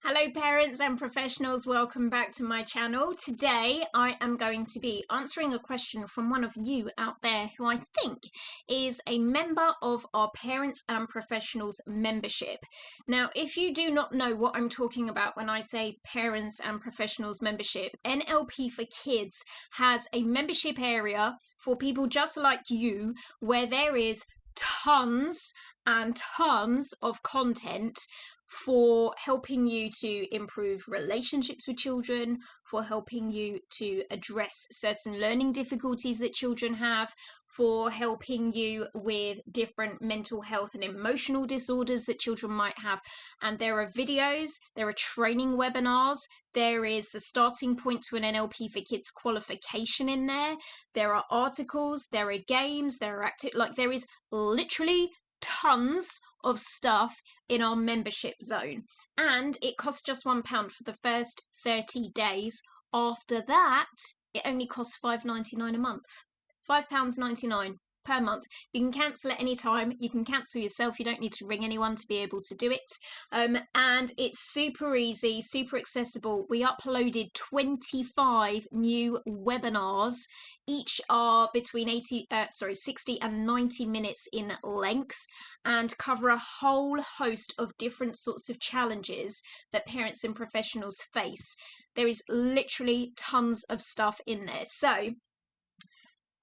Hello parents and professionals, welcome back to my channel. Today I am going to be answering a question from one of you out there who I think is a member of our Parents and Professionals membership. Now, if you do not know what I'm talking about when I say Parents and Professionals membership, NLP for Kids has a membership area for people just like you where there is tons and tons of content for helping you to improve relationships with children, for helping you to address certain learning difficulties that children have, for helping you with different mental health and emotional disorders that children might have. And there are videos, there are training webinars, there is the starting point to an NLP for Kids qualification in there, there are articles, there are games, there is literally tons of stuff in our membership zone, and it costs just £1 for the first 30 days. After that, it only costs £5.99 a month. £5.99 per month. You can cancel at any time. You can cancel yourself. You don't need to ring anyone to be able to do it. And it's super easy, super accessible. We uploaded 25 new webinars. Each are between 60 and 90 minutes in length and cover a whole host of different sorts of challenges that parents and professionals face. There is literally tons of stuff in there. So,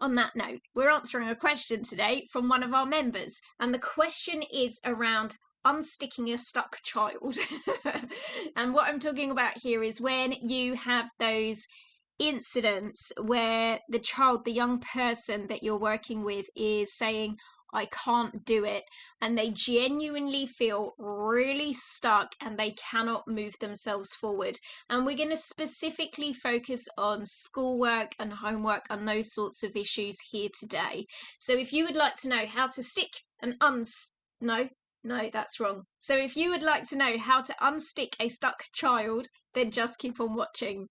on that note, we're answering a question today from one of our members, and the question is around unsticking a stuck child. And what I'm talking about here is when you have those incidents where the child, the young person that you're working with, is saying, I can't do it, and they genuinely feel really stuck and they cannot move themselves forward. And we're going to specifically focus on schoolwork and homework and those sorts of issues here today. So if you would like to know how to stick and no, that's wrong. So if you would like to know how to unstick a stuck child, then just keep on watching.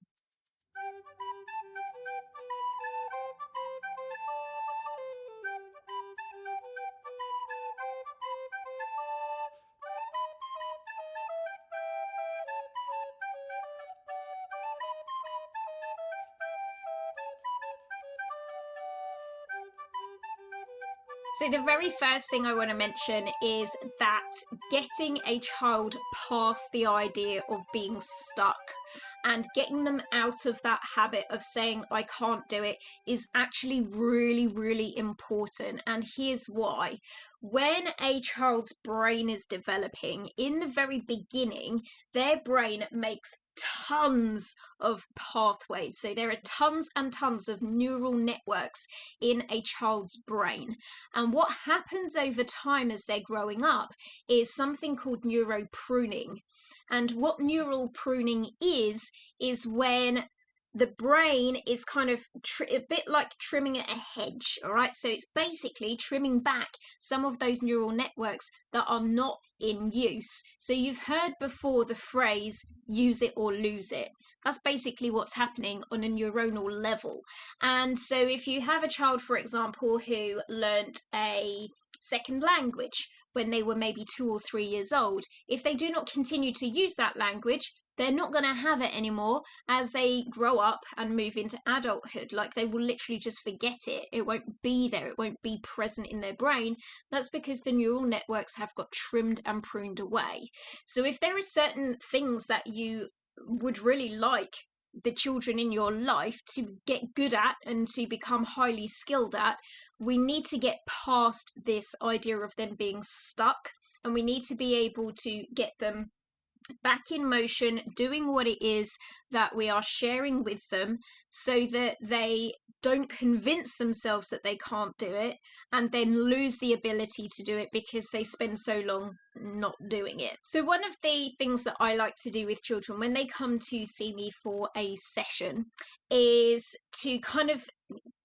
So the very first thing I want to mention is that getting a child past the idea of being stuck and getting them out of that habit of saying, I can't do it, is actually really, really important. And here's why. When a child's brain is developing, in the very beginning, their brain makes tons of pathways. So there are tons and tons of neural networks in a child's brain. And what happens over time as they're growing up is something called pruning. And what neural pruning is when the brain is kind of a bit like trimming a hedge, all right? So it's basically trimming back some of those neural networks that are not in use. So you've heard before the phrase, use it or lose it. That's basically what's happening on a neuronal level. And so if you have a child, for example, who learnt a second language when they were maybe 2 or 3 years old, if they do not continue to use that language, they're not going to have it anymore as they grow up and move into adulthood. Like, they will literally just forget it. It won't be there. It won't be present in their brain. That's because the neural networks have got trimmed and pruned away. So if there are certain things that you would really like the children in your life to get good at and to become highly skilled at, we need to get past this idea of them being stuck, and we need to be able to get them back in motion, doing what it is that we are sharing with them, so that they don't convince themselves that they can't do it and then lose the ability to do it because they spend so long not doing it. So one of the things that I like to do with children when they come to see me for a session is to kind of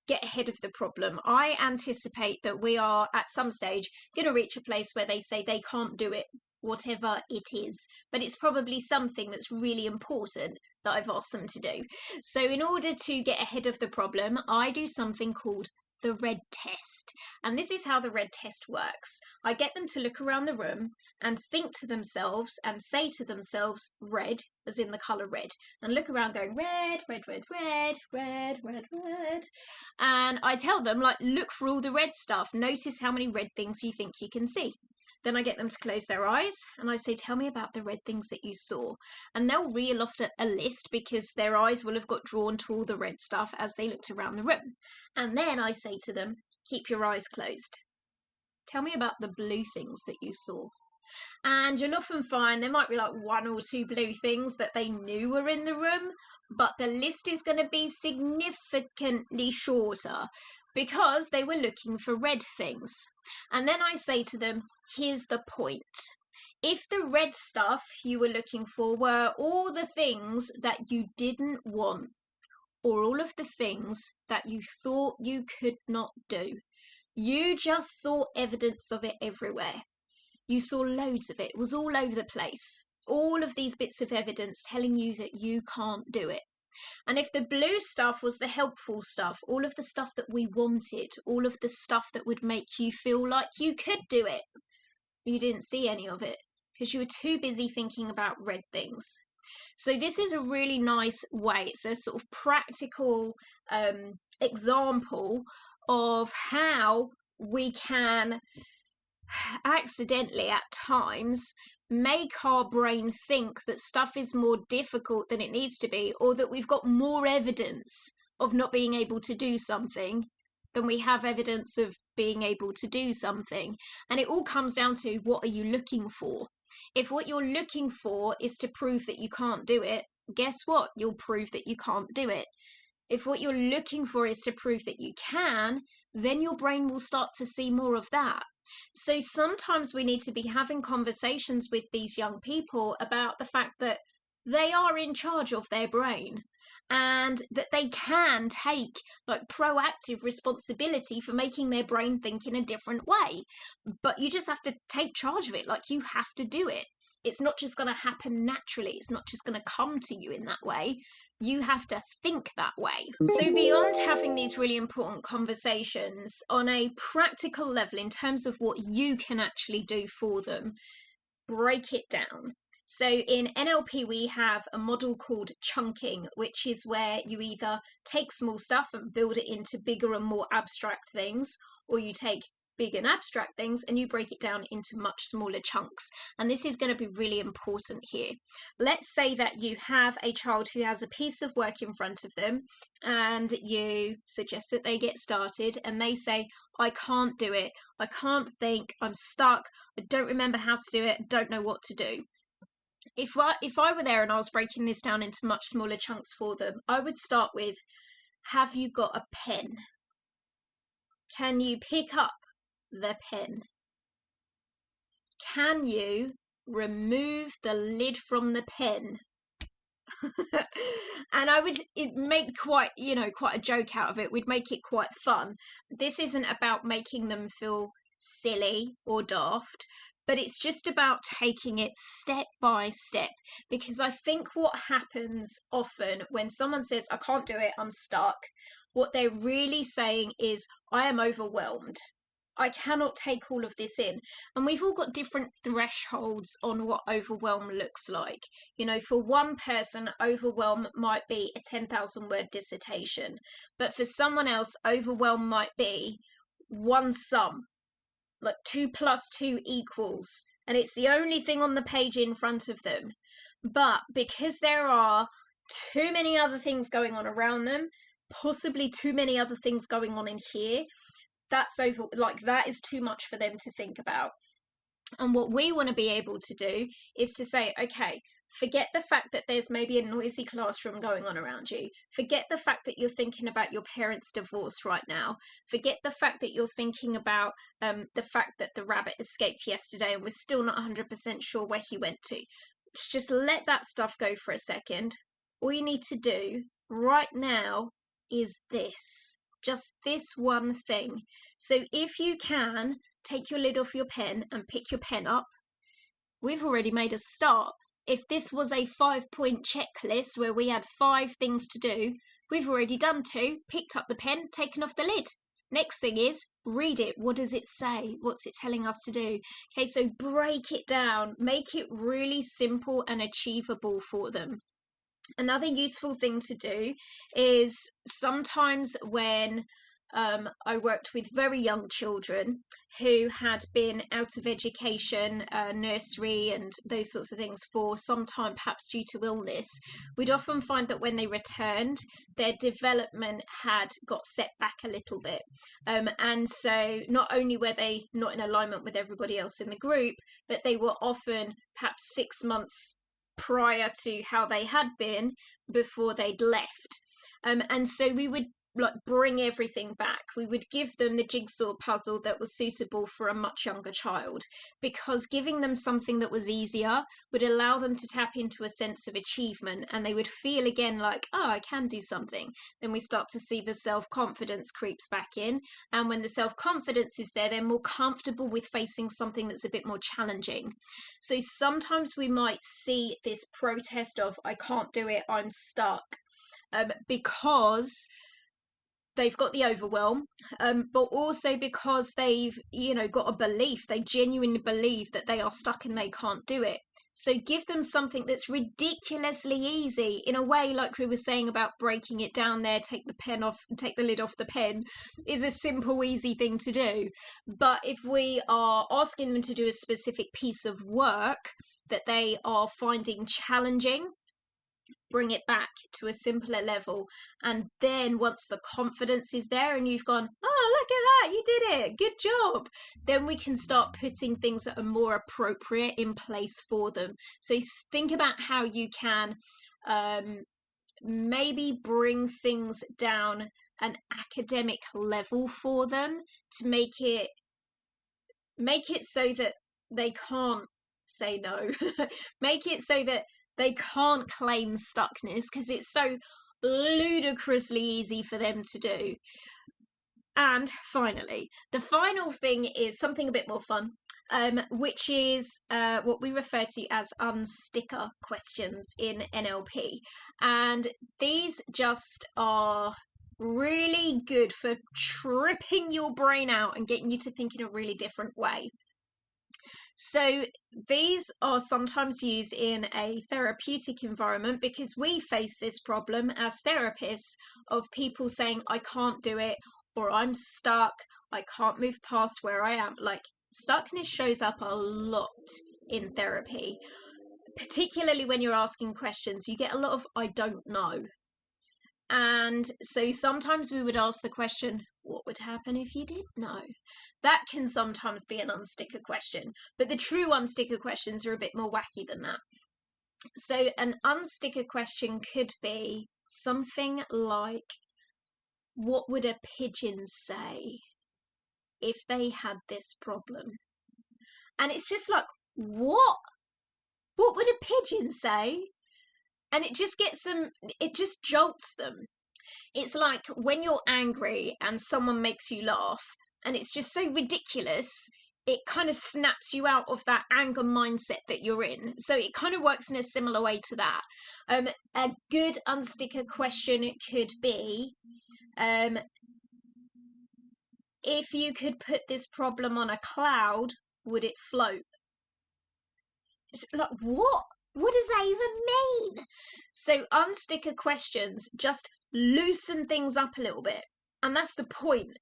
get ahead of the problem. I anticipate that we are at some stage going to reach a place where they say they can't do it, whatever it is, but it's probably something that's really important that I've asked them to do. So in order to get ahead of the problem, I do something called the red test. And this is how the red test works. I get them to look around the room and think to themselves and say to themselves, red, as in the colour red, and look around going, red, red, red, red, red, red, red. And I tell them, like, look for all the red stuff. Notice how many red things you think you can see. Then I get them to close their eyes and I say, tell me about the red things that you saw. And they'll reel off a list because their eyes will have got drawn to all the red stuff as they looked around the room. And then I say to them, keep your eyes closed. Tell me about the blue things that you saw. And you'll often find there might be like 1 or 2 blue things that they knew were in the room, but the list is going to be significantly shorter because they were looking for red things. And then I say to them, here's the point. If the red stuff you were looking for were all the things that you didn't want, or all of the things that you thought you could not do, you just saw evidence of it everywhere. You saw loads of it. It was all over the place. All of these bits of evidence telling you that you can't do it. And if the blue stuff was the helpful stuff, all of the stuff that we wanted, all of the stuff that would make you feel like you could do it, you didn't see any of it because you were too busy thinking about red things. So this is a really nice way. It's a sort of practical example of how we can accidentally at times make our brain think that stuff is more difficult than it needs to be, or that we've got more evidence of not being able to do something than we have evidence of being able to do something. And it all comes down to, what are you looking for? If what you're looking for is to prove that you can't do it, guess what? You'll prove that you can't do it. If what you're looking for is to prove that you can, then your brain will start to see more of that. So sometimes we need to be having conversations with these young people about the fact that they are in charge of their brain and that they can take like proactive responsibility for making their brain think in a different way. But you just have to take charge of it. Like, you have to do it. It's not just going to happen naturally. It's not just going to come to you in that way. You have to think that way. So beyond having these really important conversations on a practical level in terms of what you can actually do for them, break it down. So in NLP, we have a model called chunking, which is where you either take small stuff and build it into bigger and more abstract things, or you take big and abstract things and you break it down into much smaller chunks. And this is going to be really important here. Let's say that you have a child who has a piece of work in front of them and you suggest that they get started and they say, I can't do it. I can't think. I'm stuck. I don't remember how to do it. I don't know what to do. If I were there and I was breaking this down into much smaller chunks for them, I would start with, have you got a pen? Can you pick up the pen? Can you remove the lid from the pen? And I would make quite a joke out of it. We'd make it quite fun. This isn't about making them feel silly or daft, but it's just about taking it step by step. Because I think what happens often when someone says, I can't do it, I'm stuck, what they're really saying is, I am overwhelmed. I cannot take all of this in. And we've all got different thresholds on what overwhelm looks like. You know, for one person, overwhelm might be a 10,000 word dissertation. But for someone else, overwhelm might be one sum, like 2 + 2 =, and it's the only thing on the page in front of them. But because there are too many other things going on around them, possibly too many other things going on in here, that is too much for them to think about. And what we want to be able to do is to say, okay, forget the fact that there's maybe a noisy classroom going on around you. Forget the fact that you're thinking about your parents' divorce right now. Forget the fact that you're thinking about the fact that the rabbit escaped yesterday and we're still not 100% sure where he went to. Just let that stuff go for a second. All you need to do right now is this. Just this one thing. So if you can, take your lid off your pen and pick your pen up. We've already made a start. If this was a 5-point checklist where we had 5 things to do, we've already done 2, picked up the pen, taken off the lid. Next thing is read it. What does it say? What's it telling us to do? Okay, so break it down, make it really simple and achievable for them. Another useful thing to do is sometimes when I worked with very young children who had been out of education, nursery and those sorts of things for some time, perhaps due to illness, we'd often find that when they returned, their development had got set back a little bit. And so not only were they not in alignment with everybody else in the group, but they were often perhaps 6 months prior to how they had been before they'd left. And so we would bring everything back. We would give them the jigsaw puzzle that was suitable for a much younger child, because giving them something that was easier would allow them to tap into a sense of achievement, and they would feel again like, oh, I can do something. Then we start to see the self-confidence creeps back in, and when the self-confidence is there, they're more comfortable with facing something that's a bit more challenging. So sometimes we might see this protest of, I can't do it, I'm stuck, because they've got the overwhelm, but also because they've, got a belief, they genuinely believe that they are stuck and they can't do it. So give them something that's ridiculously easy, in a way, like we were saying about breaking it down there, take the lid off the pen, is a simple, easy thing to do. But if we are asking them to do a specific piece of work that they are finding challenging, bring it back to a simpler level. And then once the confidence is there and you've gone, oh, look at that, you did it, good job, then we can start putting things that are more appropriate in place for them. So think about how you can maybe bring things down an academic level for them to make it so that they can't say no. Make it so that they can't claim stuckness, because it's so ludicrously easy for them to do. And finally, the final thing is something a bit more fun, which is what we refer to as unsticker questions in NLP. And these just are really good for tripping your brain out and getting you to think in a really different way. So these are sometimes used in a therapeutic environment, because we face this problem as therapists of people saying, I can't do it, or I'm stuck, I can't move past where I am. Like, stuckness shows up a lot in therapy, particularly when you're asking questions. You get a lot of, I don't know. And so sometimes we would ask the question, what would happen if you did know? That can sometimes be an unsticker question, but the true unsticker questions are a bit more wacky than that. So an unsticker question could be something like, what would a pigeon say if they had this problem? And it's just like, what? What would a pigeon say? And it just gets them, it just jolts them. It's like when you're angry and someone makes you laugh, and it's just so ridiculous, it kind of snaps you out of that anger mindset that you're in. So it kind of works in a similar way to that. A good unsticker question could be, if you could put this problem on a cloud, would it float? It's like, what? What does that even mean? So unsticker questions just loosen things up a little bit. And that's the point,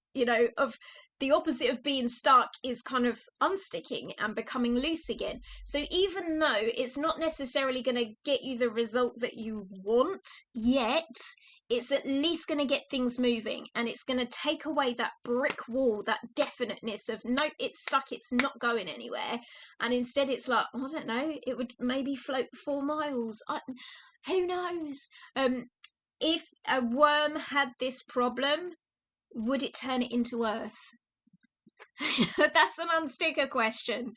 of the opposite of being stuck is kind of unsticking and becoming loose again. So even though it's not necessarily going to get you the result that you want yet, it's at least going to get things moving, and it's going to take away that brick wall, that definiteness of, no, it's stuck, it's not going anywhere. And instead it's like, I don't know, it would maybe float 4 miles. Who knows? If a worm had this problem, would it turn it into earth? That's an unsticker question.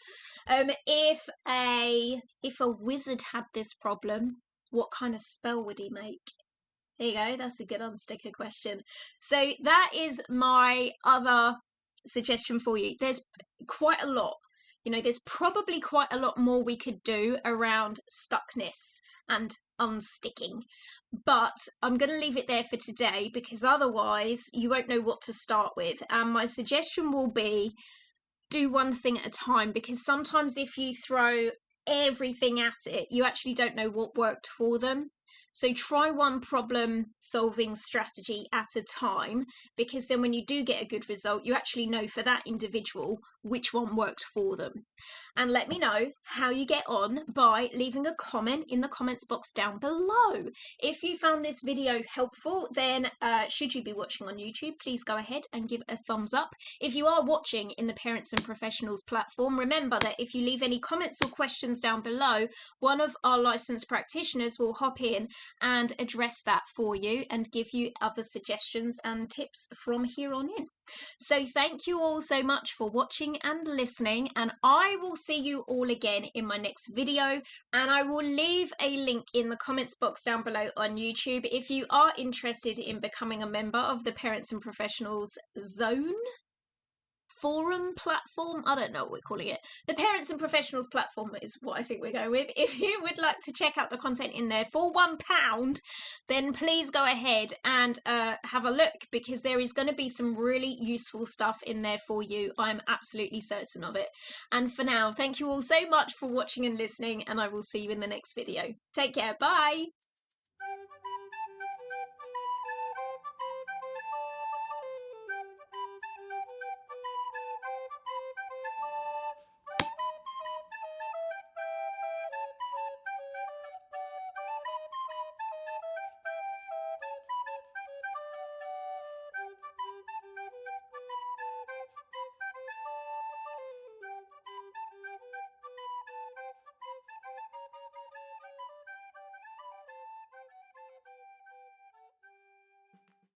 If a wizard had this problem, what kind of spell would he make? There you go, that's a good unsticker question. So that is my other suggestion for you. There's quite a lot. You know, there's probably quite a lot more we could do around stuckness and unsticking, but I'm going to leave it there for today because otherwise you won't know what to start with. And my suggestion will be do one thing at a time, because sometimes if you throw everything at it, you actually don't know what worked for them. So try one problem solving strategy at a time, because then when you do get a good result, you actually know for that individual which one worked for them. And let me know how you get on by leaving a comment in the comments box down below. If you found this video helpful, then should you be watching on YouTube, please go ahead and give a thumbs up. If you are watching in the Parents and Professionals platform, remember that if you leave any comments or questions down below, one of our licensed practitioners will hop in and address that for you and give you other suggestions and tips from here on in. So thank you all so much for watching and listening, and I will see you all again in my next video, and I will leave a link in the comments box down below on YouTube if you are interested in becoming a member of the Parents and Professionals Zone forum platform. I don't know what we're calling it. The Parents and Professionals platform is what I think we're going with. If you would like to check out the content in there for £1, then please go ahead and have a look, because there is going to be some really useful stuff in there for you. I'm absolutely certain of it. And for now, thank you all so much for watching and listening, and I will see you in the next video. Take care. Bye.